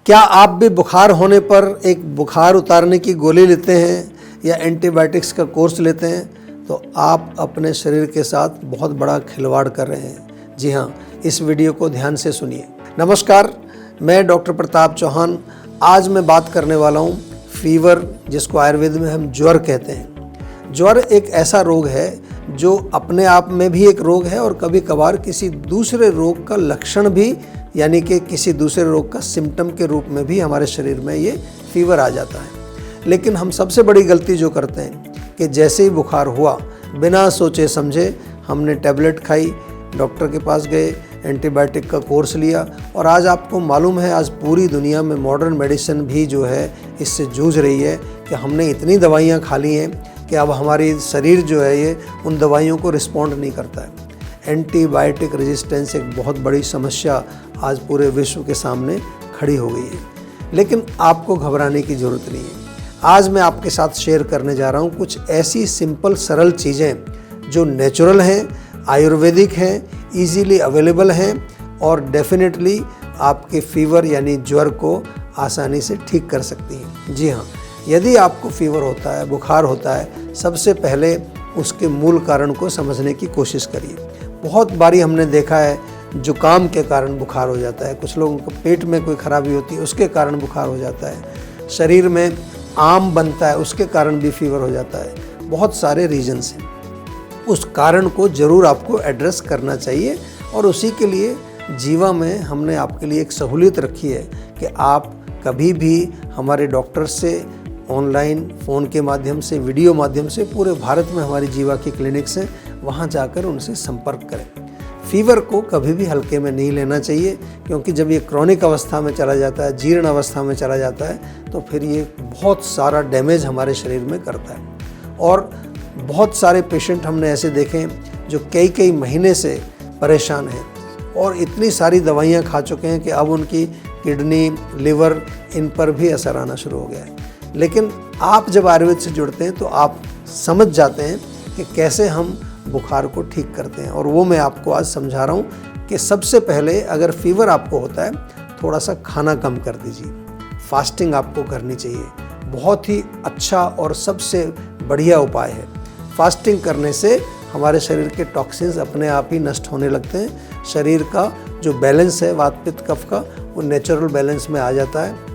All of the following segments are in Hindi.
क्या आप भी बुखार होने पर एक बुखार उतारने की गोली लेते हैं या एंटीबायोटिक्स का कोर्स लेते हैं? तो आप अपने शरीर के साथ बहुत बड़ा खिलवाड़ कर रहे हैं। जी हाँ, इस वीडियो को ध्यान से सुनिए। नमस्कार, मैं डॉक्टर प्रताप चौहान। आज मैं बात करने वाला हूँ फीवर, जिसको आयुर्वेद में हम ज्वर कहते हैं। ज्वर एक ऐसा रोग है जो अपने आप में भी एक रोग है और कभी कभार किसी दूसरे रोग का लक्षण भी, यानी कि किसी दूसरे रोग का सिम्टम के रूप में भी हमारे शरीर में ये फीवर आ जाता है। लेकिन हम सबसे बड़ी गलती जो करते हैं कि जैसे ही बुखार हुआ, बिना सोचे समझे हमने टैबलेट खाई, डॉक्टर के पास गए, एंटीबायोटिक का कोर्स लिया। और आज आपको मालूम है, आज पूरी दुनिया में मॉडर्न मेडिसिन भी जो है इससे जूझ रही है कि हमने इतनी दवाइयाँ खा ली हैं कि अब हमारी शरीर जो है ये उन दवाइयों को रिस्पॉन्ड नहीं करता है। एंटीबायोटिक रेजिस्टेंस एक बहुत बड़ी समस्या आज पूरे विश्व के सामने खड़ी हो गई है। लेकिन आपको घबराने की ज़रूरत नहीं है। आज मैं आपके साथ शेयर करने जा रहा हूँ कुछ ऐसी सिंपल सरल चीज़ें जो नेचुरल हैं, आयुर्वेदिक हैं, इजीली अवेलेबल हैं और डेफिनेटली आपके फीवर यानी ज्वर को आसानी से ठीक कर सकती हैं। जी हाँ, यदि आपको फीवर होता है, बुखार होता है, सबसे पहले उसके मूल कारण को समझने की कोशिश करिए। बहुत बारी हमने देखा है जुकाम के कारण बुखार हो जाता है, कुछ लोगों को पेट में कोई खराबी होती है उसके कारण बुखार हो जाता है, शरीर में आम बनता है उसके कारण भी फीवर हो जाता है। बहुत सारे रीजन्स हैं। उस कारण को ज़रूर आपको एड्रेस करना चाहिए और उसी के लिए जीवा में हमने आपके लिए एक सहूलियत रखी है कि आप कभी भी हमारे डॉक्टर से ऑनलाइन, फ़ोन के माध्यम से, वीडियो माध्यम से, पूरे भारत में हमारी जीवा की क्लिनिक्स हैं, वहाँ जाकर उनसे संपर्क करें। फीवर को कभी भी हल्के में नहीं लेना चाहिए, क्योंकि जब ये क्रॉनिक अवस्था में चला जाता है, जीर्ण अवस्था में चला जाता है, तो फिर ये बहुत सारा डैमेज हमारे शरीर में करता है। और बहुत सारे पेशेंट हमने ऐसे देखे हैं जो कई कई महीने से परेशान हैं और इतनी सारी दवाइयाँ खा चुके हैं कि अब उनकी किडनी, लिवर, इन पर भी असर आना शुरू हो गया है। लेकिन आप जब आयुर्वेद से जुड़ते हैं तो आप समझ जाते हैं कि कैसे हम बुखार को ठीक करते हैं, और वो मैं आपको आज समझा रहा हूँ कि सबसे पहले अगर फीवर आपको होता है, थोड़ा सा खाना कम कर दीजिए, फास्टिंग आपको करनी चाहिए। बहुत ही अच्छा और सबसे बढ़िया उपाय है। फास्टिंग करने से हमारे शरीर के टॉक्सिन्स अपने आप ही नष्ट होने लगते हैं। शरीर का जो बैलेंस है वात पित्त कफ का, वो नेचुरल बैलेंस में आ जाता है।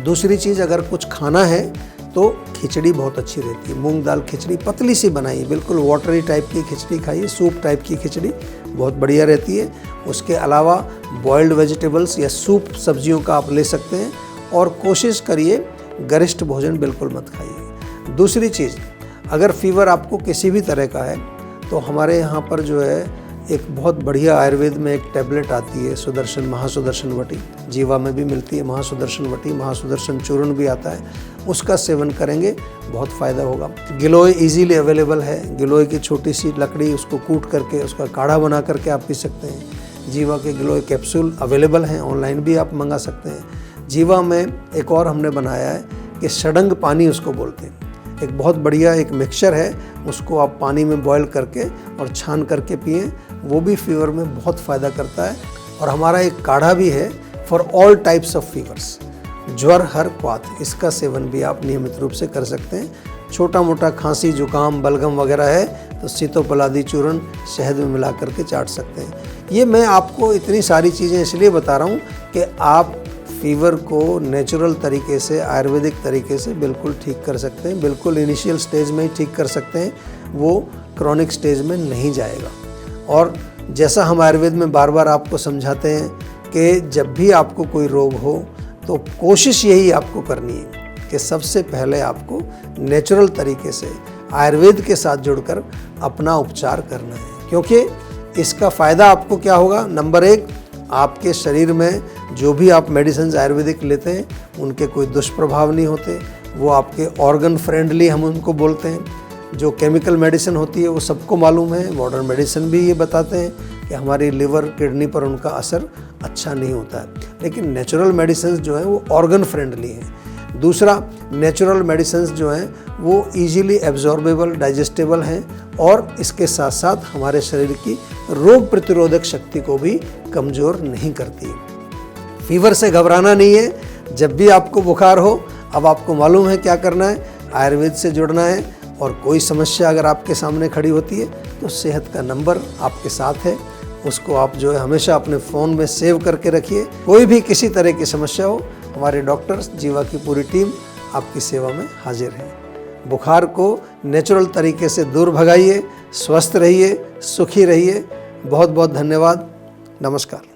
दूसरी चीज़, अगर कुछ खाना है तो खिचड़ी बहुत अच्छी रहती है। मूंग दाल खिचड़ी पतली सी बनाइए, बिल्कुल वाटरी टाइप की खिचड़ी खाइए, सूप टाइप की खिचड़ी बहुत बढ़िया रहती है। उसके अलावा बॉइल्ड वेजिटेबल्स या सूप सब्जियों का आप ले सकते हैं और कोशिश करिए गरिष्ठ भोजन बिल्कुल मत खाइए। दूसरी चीज़, अगर फीवर आपको किसी भी तरह का है तो हमारे यहाँ पर जो है एक बहुत बढ़िया आयुर्वेद में एक टैबलेट आती है, सुदर्शन, महासुदर्शन वटी, जीवा में भी मिलती है महासुदर्शन वटी, महासुदर्शन चूर्ण भी आता है, उसका सेवन करेंगे बहुत फ़ायदा होगा। गिलोय इजीली अवेलेबल है। गिलोय की छोटी सी लकड़ी, उसको कूट करके उसका काढ़ा बना करके आप पी सकते हैं। जीवा के गिलोय कैप्सूल अवेलेबल हैं, ऑनलाइन भी आप मंगा सकते हैं। जीवा में एक और हमने बनाया है कि षडंग पानी उसको बोलते हैं, एक बहुत बढ़िया एक मिक्सचर है, उसको आप पानी में बॉयल करके और छान करके पिएं, वो भी फीवर में बहुत फ़ायदा करता है। और हमारा एक काढ़ा भी है for all types of fevers, ज्वर, हर, क्वाथ, इसका सेवन भी आप नियमित रूप से कर सकते हैं। छोटा मोटा खांसी, जुकाम, बलगम वगैरह है तो सीतोपलादी चूर्ण शहद में मिला करके चाट सकते हैं। ये मैं आपको इतनी सारी चीज़ें इसलिए बता रहा हूँ कि आप फीवर को नेचुरल तरीके से, आयुर्वेदिक तरीके से बिल्कुल ठीक कर सकते हैं। बिल्कुल इनिशियल स्टेज में ही ठीक कर सकते हैं, वो क्रॉनिक स्टेज में नहीं जाएगा। और जैसा हम आयुर्वेद में बार बार आपको समझाते हैं कि जब भी आपको कोई रोग हो तो कोशिश यही आपको करनी है कि सबसे पहले आपको नेचुरल तरीके से आयुर्वेद के साथ जुड़कर अपना उपचार करना है। क्योंकि इसका फ़ायदा आपको क्या होगा? नंबर एक, आपके शरीर में जो भी आप मेडिसिन आयुर्वेदिक लेते हैं उनके कोई दुष्प्रभाव नहीं होते, वो आपके ऑर्गन फ्रेंडली हम उनको बोलते हैं। जो केमिकल मेडिसिन होती है वो सबको मालूम है, मॉडर्न मेडिसिन भी ये बताते हैं कि हमारी लिवर, किडनी पर उनका असर अच्छा नहीं होता है। लेकिन नेचुरल मेडिसिन जो हैं वो ऑर्गन फ्रेंडली हैं। दूसरा, नेचुरल मेडिसिन जो हैं वो इजीली एब्जॉर्बेबल, डाइजेस्टेबल हैं और इसके साथ साथ हमारे शरीर की रोग प्रतिरोधक शक्ति को भी कमज़ोर नहीं करती। फीवर से घबराना नहीं है, जब भी आपको बुखार हो, अब आपको मालूम है क्या करना है, आयुर्वेद से जुड़ना है। और कोई समस्या अगर आपके सामने खड़ी होती है तो सेहत का नंबर आपके साथ है, उसको आप जो है हमेशा अपने फ़ोन में सेव करके रखिए। कोई भी किसी तरह की समस्या हो, हमारे डॉक्टर्स, जीवा की पूरी टीम आपकी सेवा में हाजिर है। बुखार को नेचुरल तरीके से दूर भगाइए, स्वस्थ रहिए, सुखी रहिए। बहुत बहुत धन्यवाद। नमस्कार।